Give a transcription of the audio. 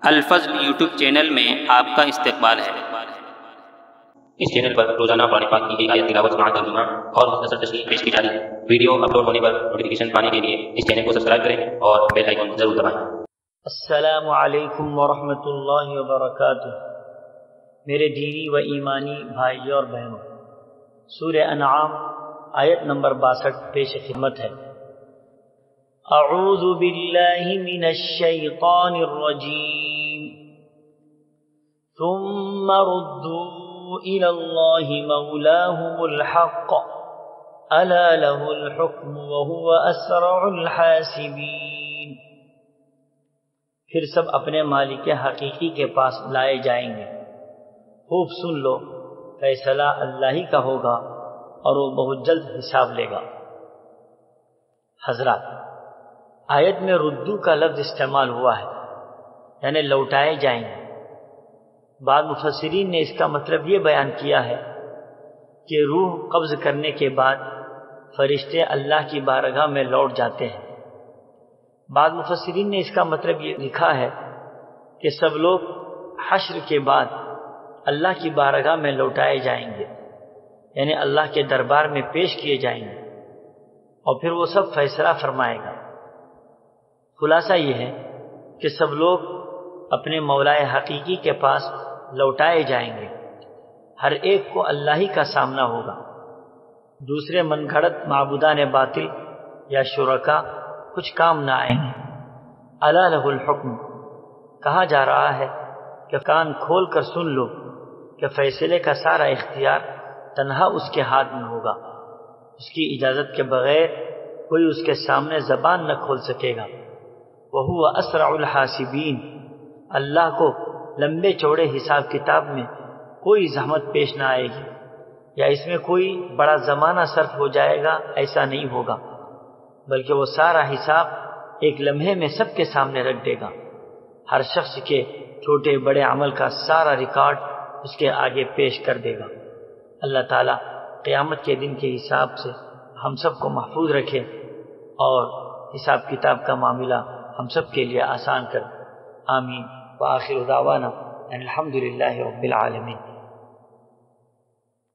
الفضل YouTube channel میں آپ کا استقبال ہے۔ اس چینل پر روزانہ قرآن پاک کی ایک آیت تلاوت مع ترجمہ اور مختصر تشریح پیش کی جا رہی ہے۔ ویڈیو اپلوڈ ہونے پر نوٹیفیکیشن پانے کے لیے اس چینل کو سبسکرائب کریں اور بیل آئیکن ضرور دبائیں۔ السلام علیکم ورحمۃ اللہ وبرکاتہ۔ میرے دینی و ایمانی بھائیوں اور بہنوں، سورہ انعام آیت نمبر 62 پیش خدمت ہے۔ اعوذ باللہ من الشیطان الرجیم ثم ردوا الى اللہ مولاهم الحق الا له الحکم وهو اسرع الحاسبین۔ پھر سب اپنے مالک حقیقی کے پاس لائے جائیں گے۔ خوب سن لو، فیصلہ اللہ ہی کا ہوگا اور وہ بہت جلد حساب لے گا۔ حضرات، آیت میں ردو کا لفظ استعمال ہوا ہے، یعنی لوٹائے جائیں گے۔ بعض مفسرین نے اس کا مطلب یہ بیان کیا ہے کہ روح قبض کرنے کے بعد فرشتے اللہ کی بارگاہ میں لوٹ جاتے ہیں۔ بعض مفسرین نے اس کا مطلب یہ لکھا ہے کہ سب لوگ حشر کے بعد اللہ کی بارگاہ میں لوٹائے جائیں گے، یعنی اللہ کے دربار میں پیش کیے جائیں گے اور پھر وہ سب فیصلہ فرمائے گا۔ خلاصہ یہ ہے کہ سب لوگ اپنے مولائے حقیقی کے پاس لوٹائے جائیں گے۔ ہر ایک کو اللہ ہی کا سامنا ہوگا۔ دوسرے من گھڑت معبودان باطل یا شرکا کچھ کام نہ آئیں گے۔ الا لہ الحکم، کہا جا رہا ہے کہ کان کھول کر سن لو کہ فیصلے کا سارا اختیار تنہا اس کے ہاتھ میں ہوگا۔ اس کی اجازت کے بغیر کوئی اس کے سامنے زبان نہ کھول سکے گا۔ وَهُوَ أَسْرَعُ الْحَاسِبِينَ، اللہ کو لمبے چوڑے حساب کتاب میں کوئی زحمت پیش نہ آئے گی یا اس میں کوئی بڑا زمانہ صرف ہو جائے گا، ایسا نہیں ہوگا، بلکہ وہ سارا حساب ایک لمحے میں سب کے سامنے رکھ دے گا۔ ہر شخص کے چھوٹے بڑے عمل کا سارا ریکارڈ اس کے آگے پیش کر دے گا۔ اللہ تعالیٰ قیامت کے دن کے حساب سے ہم سب کو محفوظ رکھے اور حساب کتاب کا معاملہ ہم سب کے لیے آسان کر۔ آمین۔ وآخر دعوانا ان الحمد للہ رب العالمین۔